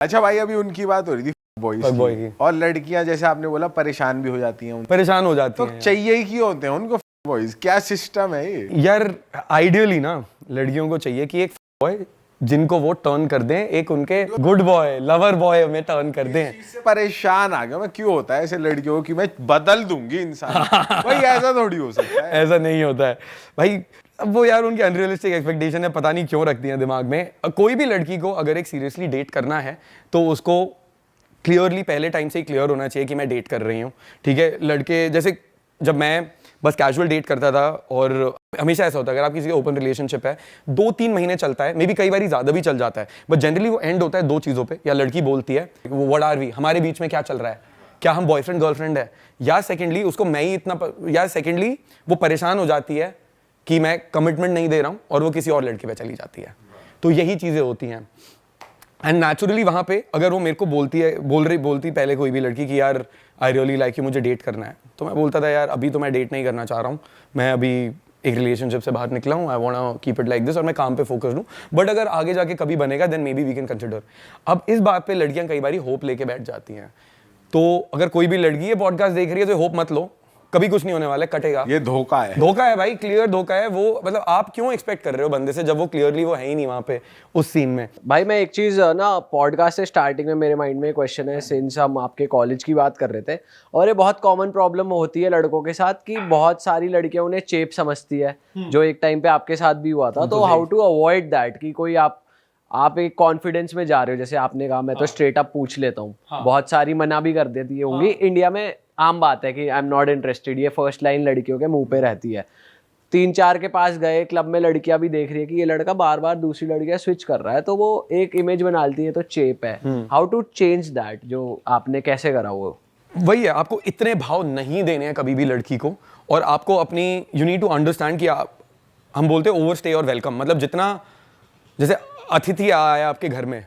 अच्छा भाई, अभी उनकी बात हो रही थी बॉयज की, और लड़कियां जैसे आपने बोला परेशान भी हो जाती हैं, परेशान हो जाती हैं। तो चाहिए ही क्यों होते हैं उनको बॉयज? क्या सिस्टम है ये यार? आइडियली ना लड़कियों को चाहिए कि एक बॉय जिनको वो टर्न कर दें, एक उनके गुड बॉय लवर बॉय में टर्न कर दें। परेशान आ गया मैं, क्यों होता है ऐसे लड़कियों को कि मैं बदल दूंगी इंसान? भाई ऐसा थोड़ी हो सकता है। ऐसा नहीं होता है भाई। अब वो यार उनकी अनरियलिस्टिक एक्सपेक्टेशन है, पता नहीं क्यों रखती हैं दिमाग में। कोई भी लड़की को अगर एक सीरियसली डेट करना है तो उसको क्लियरली पहले टाइम से ही क्लियर होना चाहिए कि मैं डेट कर रही हूँ, ठीक है। लड़के जैसे जब मैं बस कैजुअल डेट करता था, और हमेशा ऐसा होता है अगर आप किसी ओपन रिलेशनशिप है 2-3 महीने चलता है, मे बी कई बार ज़्यादा भी चल जाता है, बट जनरली वो एंड होता है 2 चीज़ों पे। या लड़की बोलती है व्हाट आर वी, हमारे बीच में क्या चल रहा है, क्या हम बॉयफ्रेंड गर्लफ्रेंड है, या सेकेंडली उसको मैं ही इतना या सेकेंडली वो परेशान हो जाती है कि मैं कमिटमेंट नहीं दे रहा हूँ और वो किसी और लड़के पे चली जाती है। तो यही चीज़ें होती हैं। एंड नेचुरली वहाँ पे अगर वो मेरे को बोलती पहले कोई भी लड़की कि यार आई रियली लाइक यू, मुझे डेट करना है, तो मैं बोलता था यार अभी तो मैं डेट नहीं करना चाह रहा हूँ, मैं अभी एक रिलेशनशिप से बाहर निकला हूँ, I want keep it like this, और मैं काम पे फोकस लूँ, बट अगर आगे जाके कभी बनेगा then maybe we can consider. अब इस बात पे लड़कियां कई बार होप लेके बैठ जाती हैं। तो अगर कोई भी लड़की ये पॉडकास्ट देख रही है तो होप मत लो, कभी कुछ नहीं होने वाला है, कटेगा। ये धोखा है, धोखा है भाई, क्लियर धोखा है वो। मतलब आप क्यों एक्सपेक्ट कर रहे हो बंदे से जब वो क्लियरली वो है ही नहीं वहां पे उस सीन में। भाई मैं एक चीज ना, पॉडकास्ट से स्टार्टिंग में मेरे माइंड में एक क्वेश्चन है, सिंस हम आपके कॉलेज की बात कर रहे थे, और ये बहुत कॉमन प्रॉब्लम होती है लड़कों के साथ कि बहुत सारी लड़कियां उन्हें चेप समझती है, जो एक टाइम पे आपके साथ भी हुआ था। तो हाउ टू अवॉइड दैट कि कोई आप एक कॉन्फिडेंस में जा रहे हो, जैसे आपने कहा मैं तो स्ट्रेट अप पूछ लेता हूँ, बहुत सारी मना भी कर देती होंगी। इंडिया में आम बात है कि आई एम नॉट इंटरेस्टेड, ये फर्स्ट लाइन लड़कियों के मुंह पे रहती है। 3-4 के पास गए, क्लब में लड़कियां भी देख रही है कि ये लड़का बार बार दूसरी लड़कियां स्विच कर रहा है, तो वो एक इमेज बना लेती है, तो चेप है। हाउ टू चेंज दैट, जो आपने कैसे करा वो? वही है, आपको इतने भाव नहीं देने हैं कभी भी लड़की को, और आपको अपनी यू नीड टू अंडरस्टैंड कि हम बोलते हैं ओवरस्टे और वेलकम, मतलब जितना जैसे अतिथि आया आपके घर में,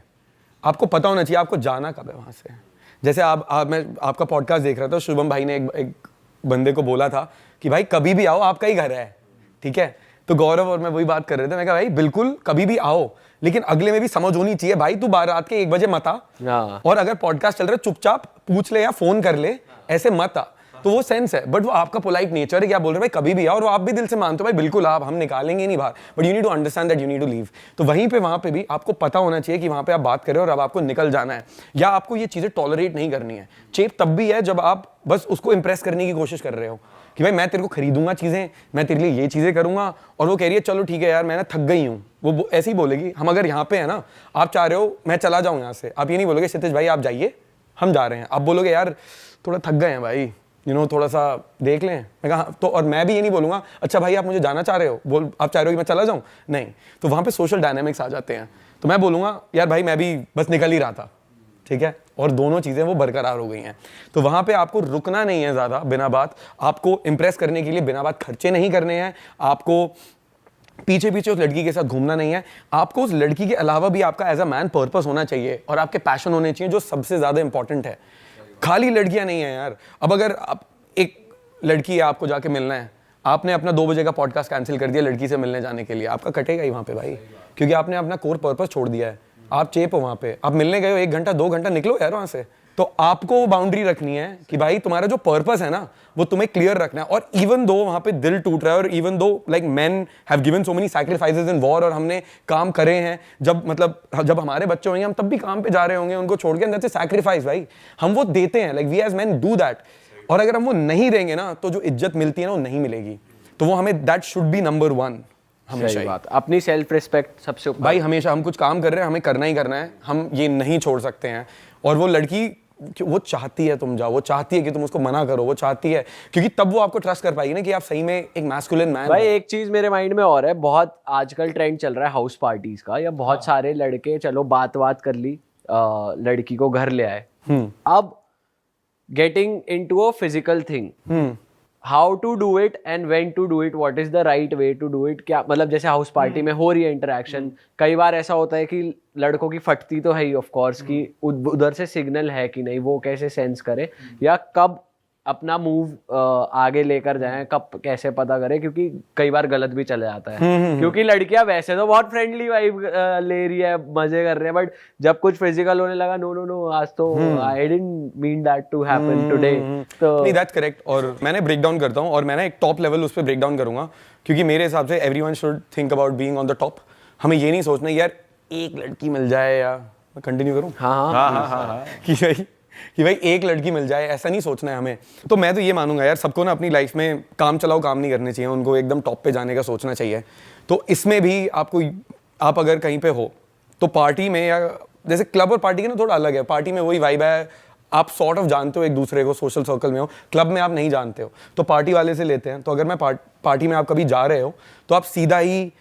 आपको पता होना चाहिए आपको जाना कब है वहाँ से। जैसे मैं आपका पॉडकास्ट देख रहा था, शुभम भाई ने एक बंदे को बोला था कि भाई कभी भी आओ, आपका ही घर है, ठीक है। तो गौरव और मैं वही बात कर रहे थे, मैं कहा भाई बिल्कुल कभी भी आओ, लेकिन अगले में भी समझ होनी चाहिए भाई, तू रात के 1 बजे मत आ, और अगर पॉडकास्ट चल रहा है चुपचाप पूछ ले या फोन कर ले, ऐसे मत आ। तो वो सेंस है, बट वो आपका पोलाइट नेचर है, क्या बोल रहे भाई कभी भी आओ, और वो आप भी दिल से मानते हो भाई बिल्कुल आप, हम निकालेंगे नहीं बाहर, but you need to understand that you need to leave. तो वहीं पे वहां पे भी आपको पता होना चाहिए कि वहां पे आप बात कर रहे हो और अब आपको निकल जाना है, या आपको ये चीजें टॉलरेट नहीं करनी है। चेप तब भी है जब आप बस उसको इंप्रेस करने की कोशिश कर रहे हो कि भाई मैं तेरे को खरीदूंगा चीजें, मैं तेरे लिए ये चीजें करूंगा, और वो कह रही है चलो ठीक है यार मैं ना थक गई हूँ, वो ऐसे ही बोलेगी। हम अगर यहाँ पे है ना, आप चाह रहे हो मैं चला जाऊँ यहाँ से, आप ये नहीं बोलोगे क्षितिज भाई आप जाइए हम जा रहे हैं, आप बोलोगे यार थोड़ा थक गए हैं भाई, थोड़ा सा देख लें। मैं कहा तो, और मैं भी ये नहीं बोलूँगा अच्छा भाई आप मुझे जाना चाह रहे हो, आप चाह रहे हो कि मैं चला जाऊँ, नहीं। तो वहाँ पे सोशल डायनामिक्स आ जाते हैं। तो मैं बोलूँगा यार भाई मैं भी बस निकल ही रहा था, ठीक है, और दोनों चीज़ें वो बरकरार हो गई हैं। तो वहाँ पे आपको रुकना नहीं है ज़्यादा बिना बात, आपको इंप्रेस करने के लिए बिना बात खर्चे नहीं करने हैं, आपको पीछे पीछे उस लड़की के साथ घूमना नहीं है, आपको उस लड़की के अलावा भी आपका एज अ मैन पर्पस होना चाहिए, और आपके पैशन होने चाहिए, जो सबसे ज़्यादा इंपॉर्टेंट है। खाली लड़कियां नहीं है यार। अब अगर आप एक लड़की है, आपको जाके मिलना है, आपने अपना 2 बजे का पॉडकास्ट कैंसिल कर दिया लड़की से मिलने जाने के लिए, आपका कटेगा ही वहाँ पे भाई, क्योंकि आपने अपना कोर पर्पस छोड़ दिया है। आप चेप हो वहाँ पे, आप मिलने गए हो 1 घंटा 2 घंटा, निकलो यार वहाँ से। तो आपको बाउंड्री रखनी है कि भाई तुम्हारा जो पर्पस है ना वो तुम्हें क्लियर रखना है। और इवन दो वहाँ पे दिल टूट रहा है, और even though like men have given so many sacrifices in war, और हमने काम करे हैं, जब हमारे बच्चे होंगे हम तब भी काम पे जा रहे होंगे उनको छोड़ के, दैट्स अ सैक्रिफाइस भाई, हम वो देते हैं, like we as man do that. और अगर हम वो नहीं देंगे ना तो जो इज्जत मिलती है ना वो नहीं मिलेगी। तो वो हमें दैट शुड बी नंबर 1 हमेशा। सही बात, अपनी सेल्फ रिस्पेक्ट सबसे ऊपर भाई। हमेशा हम कुछ काम कर रहे हैं, हमें करना ही करना है, हम ये नहीं छोड़ सकते हैं। और वो लड़की वो चाहती है तुम जाओ, वो चाहती है कि तुम उसको मना करो, वो चाहती है, क्योंकि तब वो आपको ट्रस्ट कर पाएगी ना कि आप सही में एक मैस्कुलिन मैन। भाई एक चीज मेरे माइंड में और है, बहुत आजकल ट्रेंड चल रहा है हाउस पार्टीज का, या बहुत सारे लड़के चलो बात कर ली, लड़की को घर ले आए, अब getting into a physical thing, how to do it and when to do it, what is the right way to do it. क्या मतलब जैसे हाउस पार्टी में हो रही है इंटरेक्शन, कई बार ऐसा होता है कि लड़कों की फटती तो है ही ऑफ कोर्स, कि उधर से सिग्नल है कि नहीं, वो कैसे सेंस करे, या कब अपना मूव आगे लेकर जाएं, कब कैसे पता करें, क्योंकि कई बार गलत भी चले जाता है। क्योंकि लड़कियां वैसे तो बहुत फ्रेंडली वाइब ले रही है, मजे कर रहे हैं, बट जब कुछ फिजिकल होने लगा, नो नो नो, आज तो I didn't mean that to happen today. तो नहीं, दैट्स करेक्ट। और मैंने ब्रेक डाउन करता हूँ, और मैंने एक टॉप लेवल उस पर ब्रेक डाउन करूंगा, क्योंकि मेरे हिसाब से everyone should think about being on the top. हमें ये नहीं सोचना यार एक लड़की मिल जाए, या मैं कंटिन्यू करूँ हाँ कि भाई एक लड़की मिल जाए, ऐसा नहीं सोचना है हमें। तो मैं तो ये मानूंगा यार, सबको ना अपनी लाइफ में काम चलाओ काम नहीं करने चाहिए, उनको एकदम टॉप पे जाने का सोचना चाहिए। तो इसमें भी आपको, आप अगर कहीं पे हो तो पार्टी में, या जैसे क्लब और पार्टी का ना थोड़ा अलग है, पार्टी में वही वाइब है, आप सॉर्ट ऑफ जानते हो एक दूसरे को, सोशल सर्कल में हो। क्लब में आप नहीं जानते हो, तो पार्टी वाले से लेते हैं। तो अगर मैं पार्टी में आप कभी जा रहे हो तो आप सीधा ही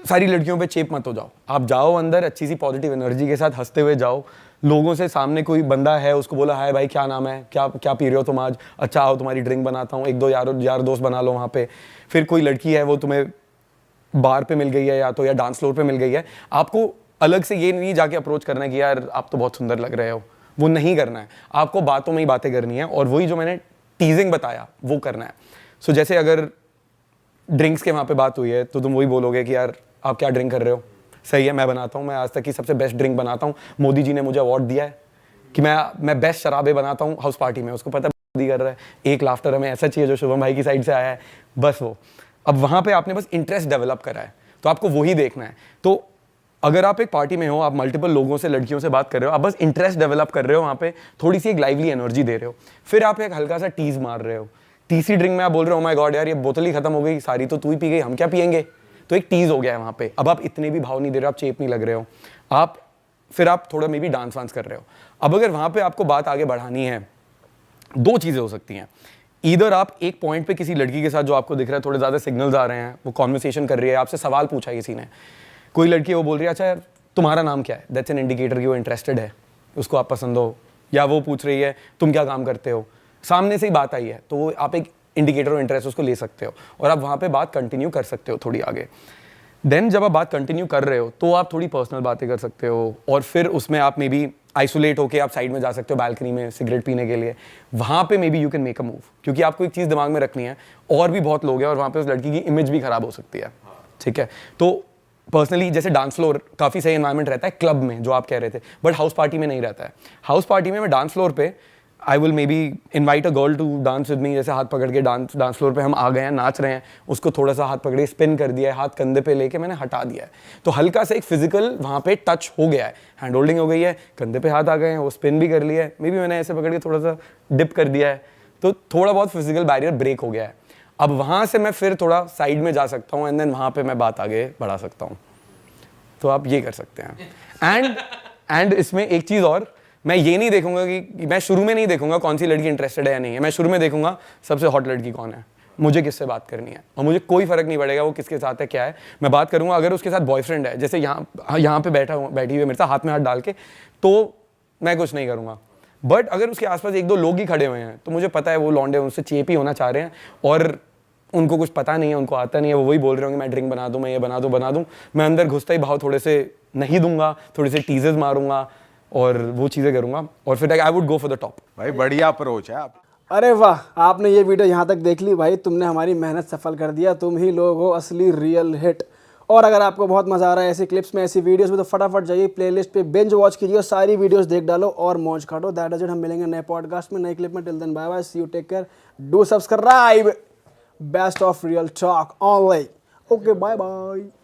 सारी लड़कियों पे चेप मत हो जाओ। आप जाओ अंदर अच्छी सी पॉजिटिव एनर्जी के साथ, हंसते हुए जाओ। लोगों से, सामने कोई बंदा है उसको बोला, हाय भाई क्या नाम है, क्या क्या पी रहे हो तुम आज, अच्छा आओ तुम्हारी ड्रिंक बनाता हूँ, एक दो यार दोस्त बना लो वहाँ पे। फिर कोई लड़की है वो तुम्हें बार पे मिल गई है, या डांस फ्लोर पे मिल गई है, आपको अलग से ये नहीं जाके अप्रोच करना है कि यार आप तो बहुत सुंदर लग रहे हो, वो नहीं करना है। आपको बातों में ही बातें करनी है, और वही जो मैंने टीजिंग बताया वो करना है। सो जैसे अगर ड्रिंक्स के वहाँ पे बात हुई है, तो तुम वही बोलोगे कि यार आप क्या ड्रिंक कर रहे हो, सही है मैं बनाता हूँ, मैं आज तक की सबसे बेस्ट ड्रिंक बनाता हूँ, मोदी जी ने मुझे अवार्ड दिया है कि मैं बेस्ट शराबें बनाता हूँ हाउस पार्टी में। उसको पता है मोदी कर रहा है, एक लाफ्टर हमें ऐसा चाहिए जो शुभम भाई की साइड से आया है, बस वो। अब वहाँ पे आपने बस इंटरेस्ट डेवलप करा है, तो आपको वही देखना है। तो अगर आप एक पार्टी में हो, आप मल्टीपल लोगों से, लड़कियों से बात कर रहे हो, आप बस इंटरेस्ट डेवलप कर रहे हो, वहाँ पे थोड़ी सी एक लाइवली एनर्जी दे रहे हो, फिर आप एक हल्का सा टीज मार रहे हो। तीसरी ड्रिंक में आप बोल रहे हो, माय गॉड यार ये बोतल ही खत्म हो गई, सारी तो तू ही पी गई, हम क्या पियेंगे, तो एक टीज हो गया है वहाँ पे। अब आप इतने भी भाव नहीं दे रहे हो, आप चेप नहीं लग रहे हो, फिर आप थोड़ा मे बी डांस वांस कर रहे हो। अब अगर वहाँ पे आपको बात आगे बढ़ानी है, दो चीज़ें हो सकती हैं। इधर आप एक पॉइंट पे किसी लड़की के साथ जो आपको दिख रहा है, थोड़े ज़्यादा सिग्नल्स आ रहे हैं, वो कॉन्वर्सेशन कर रही है, आपसे सवाल पूछा है किसी ने, कोई लड़की है वो बोल रही है अच्छा यार तुम्हारा नाम क्या है, दैट्स एन इंडिकेटर कि वो इंटरेस्टेड है, उसको आप पसंद हो। या वो पूछ रही है तुम क्या काम करते हो, सामने से ही बात आई है, तो वो आप एक इंडिकेटर ऑफ इंटरेस्ट उसको ले सकते हो, और आप वहाँ पे बात कंटिन्यू कर सकते हो थोड़ी आगे। देन जब आप बात कंटिन्यू कर रहे हो तो आप थोड़ी पर्सनल बातें कर सकते हो, और फिर उसमें आप मे बी आइसोलेट होकर आप साइड में जा सकते हो बालकनी में सिगरेट पीने के लिए। वहाँ पे may be you can make a move, क्योंकि आपको एक चीज़ दिमाग में रखनी है, और भी बहुत लोग हैं और वहाँ पे उस लड़की की इमेज भी खराब हो सकती है। ठीक है, तो पर्सनली जैसे डांस फ्लोर काफ़ी सही एनवायरनमेंट रहता है क्लब में, जो आप कह रहे थे, बट हाउस पार्टी में नहीं रहता है। हाउस पार्टी में मैं डांस फ्लोर पे I will maybe invite a girl to dance with me, जैसे हाथ पकड़ के डांस फ्लोर पे हम आ गए हैं, नाच रहे हैं, उसको थोड़ा सा हाथ पकड़े स्पिन कर दिया है, हाथ कंधे पे लेके मैंने हटा दिया है, तो हल्का सा एक फिजिकल वहाँ पे टच हो गया है, हैंड होल्डिंग हो गई है, कंधे पे हाथ आ गए हैं, वो स्पिन भी कर लिया है, मे बी मैंने ऐसे पकड़ के थोड़ा सा डिप कर दिया है, तो थोड़ा बहुत फिजिकल बैरियर ब्रेक हो गया है। अब वहाँ से मैं फिर थोड़ा साइड में जा सकता हूँ, एंड देन वहाँ पे मैं बात आगे बढ़ा सकता हूँ। तो आप ये कर सकते हैं। एंड इसमें एक चीज़ और, मैं ये नहीं देखूंगा कि मैं शुरू में नहीं देखूंगा कौन सी लड़की इंटरेस्टेड है या नहीं है, मैं शुरू में देखूंगा सबसे हॉट लड़की कौन है, मुझे किससे बात करनी है, और मुझे कोई फर्क नहीं पड़ेगा वो किसके साथ है क्या है, मैं बात करूंगा। अगर उसके साथ बॉयफ्रेंड है, जैसे यहाँ पे बैठी हुई है मेरे साथ हाथ में हाथ डाल के, तो मैं कुछ नहीं करूंगा। बट अगर उसके आसपास एक दो लोग ही खड़े हुए हैं, तो मुझे पता है वो लौंडे उनसे चेपी होना चाह रहे हैं, और उनको कुछ पता नहीं है, उनको आता नहीं है, वो वही बोल रहे होंगे मैं ड्रिंक बना दूं, मैं ये बना दूं, मैं अंदर घुसता ही भाव थोड़े से नहीं दूंगा, थोड़े से टीजर्स मारूंगा और वो चीज़ें करूंगा, और फिर I would go for the top. भाई बढ़िया अप्रोच है आप। अरे वाह, आपने ये वीडियो यहाँ तक देख ली भाई, तुमने हमारी मेहनत सफल कर दिया, तुम ही लोग हो असली रियल हिट। और अगर आपको बहुत मजा आ रहा है ऐसी क्लिप्स में, ऐसी वीडियोस में, तो फटाफट जाइए प्लेलिस्ट पे बिंज वॉच कीजिए, सारी वीडियोस देख डालो और मौज काटो। दैट इज इट, हम मिलेंगे नए पॉडकास्ट में, नई क्लिप में। Till then bye bye, see you, take care, do subscribe, best of real talk online. Okay, bye bye.